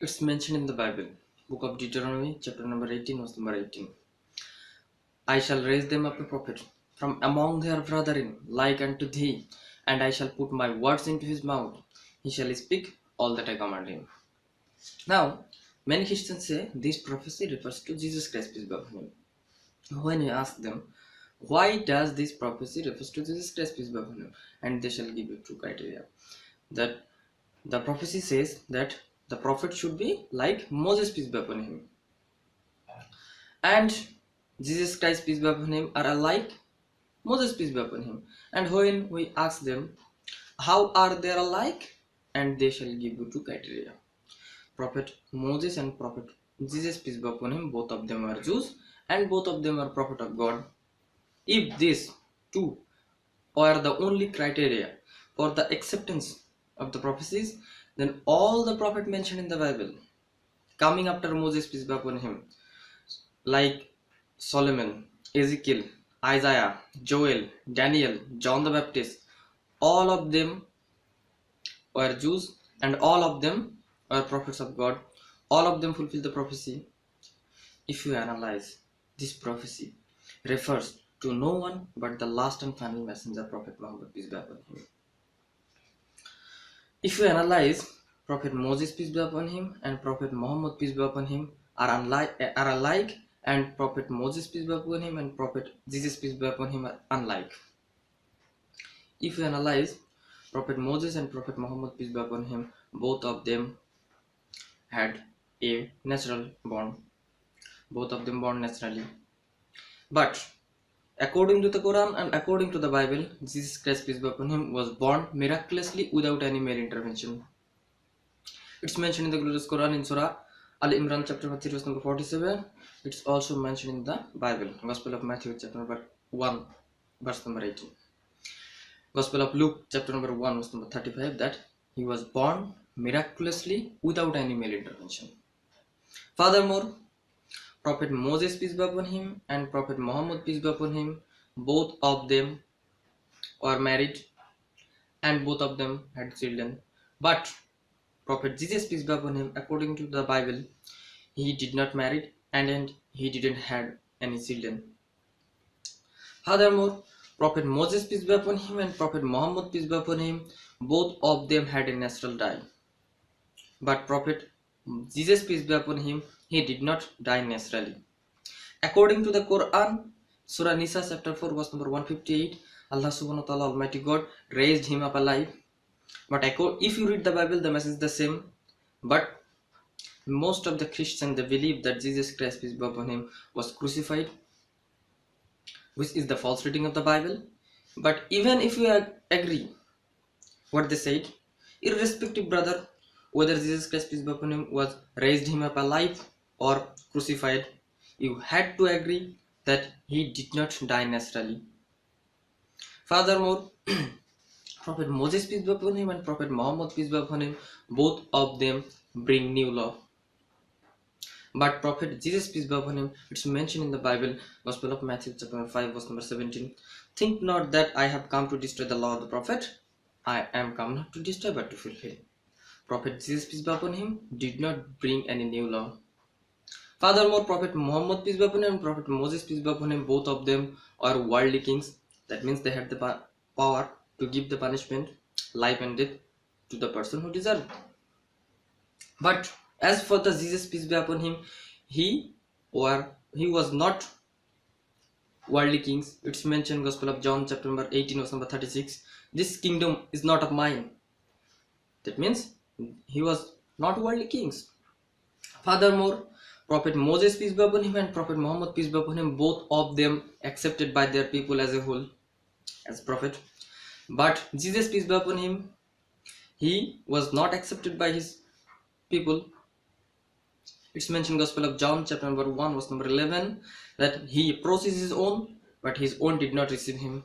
It's mentioned in the Bible, book of Deuteronomy, chapter number 18, verse number 18. I shall raise them up a prophet from among their brethren, like unto thee, and I shall put my words into his mouth. He shall speak all that I command him. Now, many Christians say this prophecy refers to Jesus Christ, peace be upon him. When you ask them, why does this prophecy refers to Jesus Christ, peace be upon him? And they shall give you two criteria. That the prophecy says that the prophet should be like Moses, peace be upon him, and Jesus Christ, peace be upon him, are alike Moses, peace be upon him. And when we ask them, how are they alike? And they shall give you two criteria. Prophet Moses and Prophet Jesus, peace be upon him, both of them are Jews and both of them are prophet of God. If these two are the only criteria for the acceptance of the prophecies, then all the prophet mentioned in the Bible coming after Moses, peace be upon him, like Solomon, Ezekiel, Isaiah, Joel, Daniel, John the Baptist, all of them were Jews and all of them were prophets of God. All of them fulfill the prophecy. If you analyze, this prophecy refers to no one but the last and final messenger, Prophet Muhammad, peace be upon him. If you analyze, Prophet Moses, peace be upon him, and Prophet Muhammad, peace be upon him, are alike, and Prophet Moses, peace be upon him, and Prophet Jesus, peace be upon him, are unlike. If you analyze, Prophet Moses and Prophet Muhammad, peace be upon him, both of them had a natural born. Both of them born naturally. But according to the Quran and according to the Bible, Jesus Christ, peace be upon him, was born miraculously without any male intervention. It's mentioned in the glorious Quran in Surah Al Imran, chapter 3, verse number 47. It's also mentioned in the Bible, Gospel of Matthew, chapter number 1, verse number 18. Gospel of Luke, chapter number 1, verse number 35, that he was born miraculously without any male intervention. Furthermore, Prophet Moses, peace be upon him, and Prophet Muhammad, peace be upon him, both of them were married and both of them had children. But Prophet Jesus, peace be upon him, according to the Bible, he did not marry and he didn't have any children. Furthermore, Prophet Moses, peace be upon him, and Prophet Muhammad, peace be upon him, both of them had a natural death. But Prophet Jesus, peace be upon him, he did not die naturally. According to the Quran, Surah Nisa, chapter 4, verse number 158, Allah subhanahu wa ta'ala, Almighty God, raised him up alive. But if you read the Bible, the message is the same. But most of the Christians, they believe that Jesus Christ, peace be upon him, was crucified, which is the false reading of the Bible. But even if you agree what they said, irrespective, brother, whether Jesus Christ, peace be upon him, was raised him up alive or crucified, you had to agree that he did not die naturally. Furthermore, Prophet Moses, peace be upon him, and Prophet Muhammad, peace be upon him, both of them bring new law. But Prophet Jesus, peace be upon him, it's mentioned in the Bible, Gospel of Matthew, chapter 5, verse number 17. Think not that I have come to destroy the law of the prophet. I am come not to destroy but to fulfill. Prophet Jesus, peace be upon him, did not bring any new law. Furthermore, Prophet Muhammad, peace be upon him, and Prophet Moses, peace be upon him, both of them are worldly kings. That means they had the power to give the punishment, life and death, to the person who deserved. But as for the Jesus, peace be upon him, he was not worldly kings. It's mentioned Gospel of John, chapter number 18, verse number 36. This kingdom is not of mine. That means he was not worldly kings. Furthermore, Prophet Moses, peace be upon him, and Prophet Muhammad, peace be upon him, both of them accepted by their people as a whole as prophet. But Jesus, peace be upon him, he was not accepted by his people. It's mentioned Gospel of John, chapter number 1, verse number 11, that he approached his own, but his own did not receive him.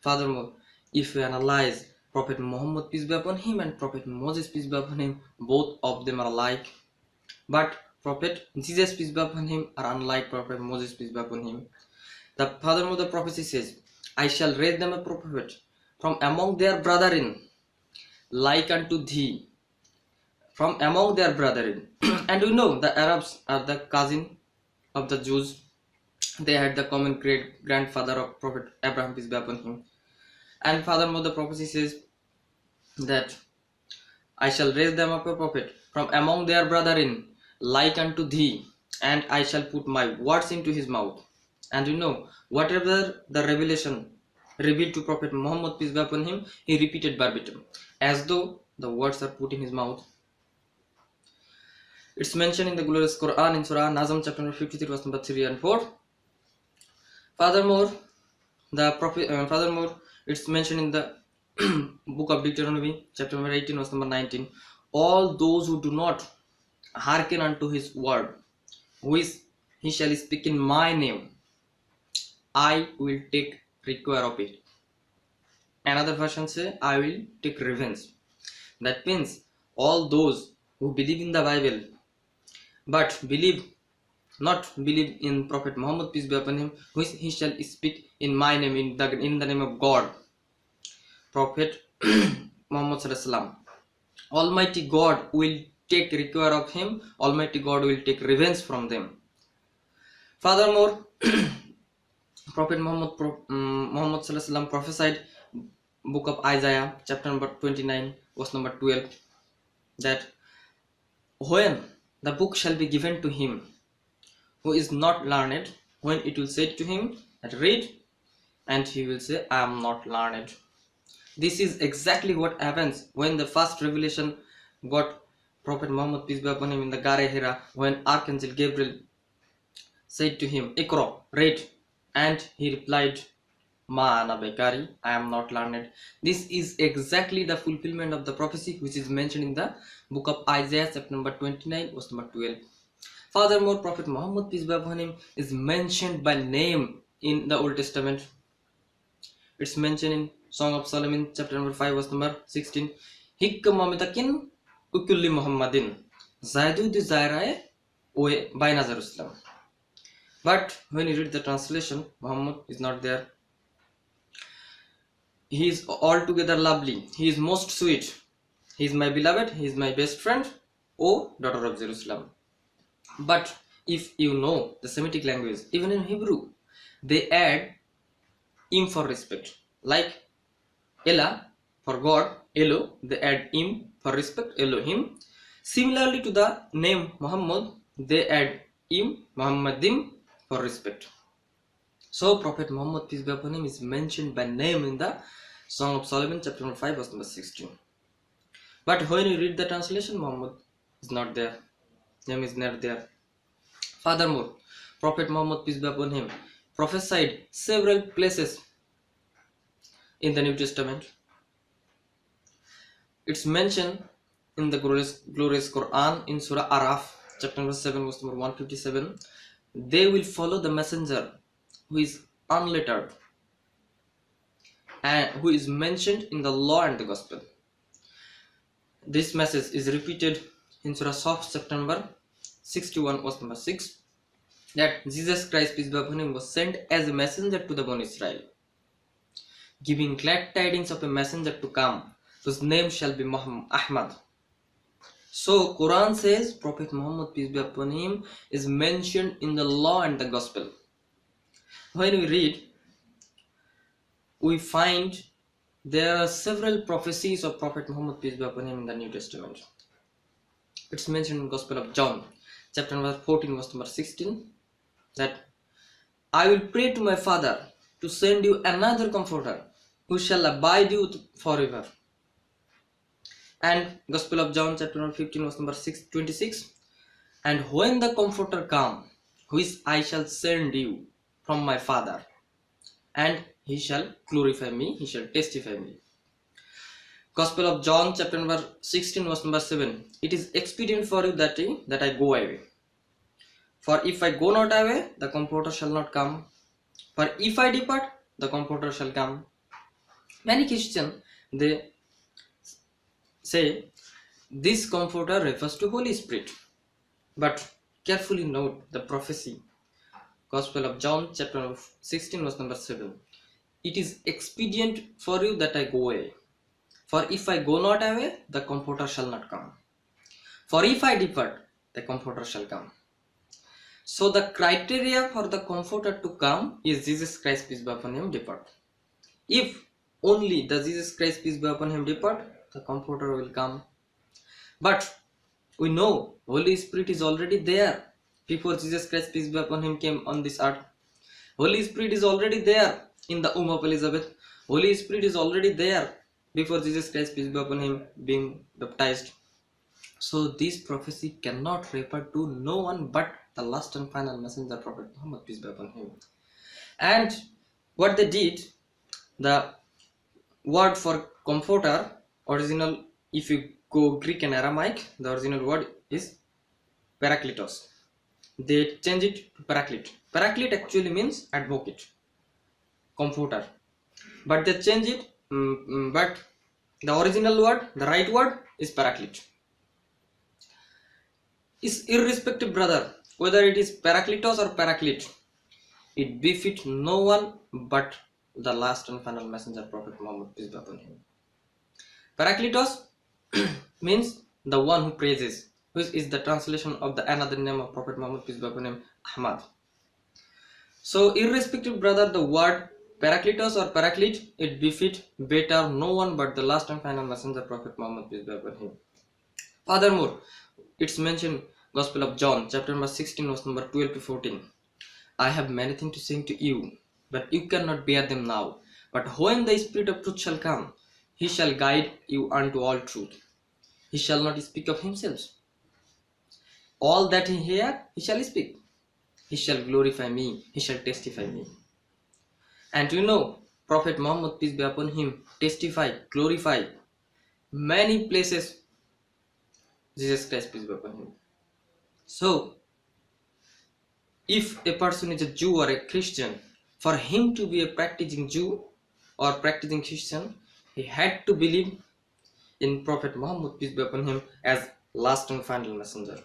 Furthermore, if we analyze, Prophet Muhammad, peace be upon him, and Prophet Moses, peace be upon him, both of them are alike. But Prophet Jesus, peace be upon him, are unlike Prophet Moses, peace be upon him. Furthermore, the prophecy says, I shall raise them a prophet from among their brethren, like unto thee. from among their brethren. And we know the Arabs are the cousin of the Jews. They had the common great grandfather of Prophet Abraham, peace be upon him. And furthermore, the prophecy says that I shall raise them up a prophet from among their brethren, like unto thee, and I shall put my words into his mouth. And you know, whatever the revelation revealed to Prophet Muhammad, peace be upon him, he repeated verbatim, as though the words are put in his mouth. It's mentioned in the glorious Quran in Surah Nazm, chapter number 53, verse number 3 and 4. Furthermore, it's mentioned in the book of Deuteronomy, chapter number 18, verse number 19. All those who do not hearken unto his word, which he shall speak in my name, I will take require of it. Another version say, I will take revenge. That means all those who believe in the Bible, but not believe in Prophet Muhammad, peace be upon him, which he shall speak in my name, in the name of God, Prophet Muhammad sallallahu Almighty God will take require of him. Almighty God will take revenge from them. Furthermore, Prophet Muhammad sallallahu prophesied book of Isaiah, chapter number 29, verse number 12, that when the book shall be given to him who is not learned, when it will say to him that read, and he will say, I am not learned. This is exactly what happens when the first revelation got Prophet Muhammad, peace be upon him, in the Gare Hira, when Archangel Gabriel said to him, Ikra, read, and he replied, Ma ana bekari, I am not learned. This is exactly the fulfillment of the prophecy which is mentioned in the book of Isaiah, chapter number 29, verse number 12. Furthermore, Prophet Muhammad, peace be upon him, is mentioned by name in the Old Testament. It's mentioned in Song of Solomon, chapter number 5, verse number 16. Hikka mamitakin ukulli Muhammadin Zaidu di Zairae oe baina Jerusalem. But when you read the translation, Muhammad is not there. He is altogether lovely. He is most sweet. He is my beloved. He is my best friend, O daughter of Jerusalem. But if you know the Semitic language, even in Hebrew, they add im for respect. Like Ella for God, Elo, they add im for respect, Elohim. Similarly to the name Muhammad, they add im, Muhammadim for respect. So Prophet Muhammad, peace be upon him, is mentioned by name in the Song of Solomon, chapter number 5, verse number 16. But when you read the translation, Muhammad is not there. Name is not there. Furthermore, Prophet Muhammad, peace be upon him, prophesied several places in the New Testament. It's mentioned in the glorious Quran in Surah Araf, chapter number 7, verse number 157. They will follow the messenger who is unlettered and who is mentioned in the law and the gospel. This message is repeated in Surah Saf, chapter number 61, verse number 6, that Jesus Christ, peace be upon him, was sent as a messenger to the Bani Israel, giving glad tidings of a messenger to come, whose name shall be Muhammad Ahmad. So Quran says Prophet Muhammad, peace be upon him, is mentioned in the law and the gospel. When we read, we find there are several prophecies of Prophet Muhammad, peace be upon him, in the New Testament. It's mentioned in Gospel of John, chapter number 14, verse number 16, that I will pray to my Father to send you another comforter who shall abide you forever. And Gospel of John, chapter number 15, verse number 26, and when the comforter come, which I shall send you from my Father, and he shall glorify me, he shall testify me. Gospel of John, chapter number 16, verse number 7, it is expedient for you that I go away. For if I go not away, the comforter shall not come. For if I depart, the comforter shall come. Many Christians, they say this comforter refers to Holy Spirit. But carefully note the prophecy. Gospel of John, chapter 16, verse number 7. It is expedient for you that I go away. For if I go not away, the comforter shall not come. For if I depart, the Comforter shall come. So the criteria for the Comforter to come is Jesus Christ, peace be upon him, depart. If only the Jesus Christ, peace be upon him, depart, the Comforter will come. But we know Holy Spirit is already there before Jesus Christ, peace be upon him, came on this earth. Holy Spirit is already there in the womb of Elizabeth. Holy Spirit is already there before Jesus Christ, peace be upon him, being baptized. So this prophecy cannot refer to no one but the last and final messenger, Prophet Muhammad, peace be upon him. And what they did, the word for comforter, original, if you go Greek and Aramaic, the original word is parakletos. They change it to paraclete. Paraclete actually means advocate, comforter. But they change it, but the original word, the right word is paraclete. Is irrespective, brother, whether it is parakletos or paraclete, it befits no one but the last and final messenger, Prophet Muhammad, peace be upon him. Parakletos means the one who praises, which is the translation of the another name of Prophet Muhammad, peace be upon him, Ahmad. So irrespective, brother, the word parakletos or paraclete, it befits better no one but the last and final messenger, Prophet Muhammad, peace be upon him. Furthermore, it's mentioned Gospel of John, chapter number 16, verse number 12 to 14. I have many things to say to you, but you cannot bear them now. But when the Spirit of truth shall come, he shall guide you unto all truth. He shall not speak of himself. All that he hear, he shall speak. He shall glorify me, he shall testify me. And you know, Prophet Muhammad, peace be upon him, testify, glorify many places Jesus Christ, peace be upon him. So, if a person is a Jew or a Christian, for him to be a practicing Jew or practicing Christian, he had to believe in Prophet Muhammad, peace be upon him, as last and final messenger.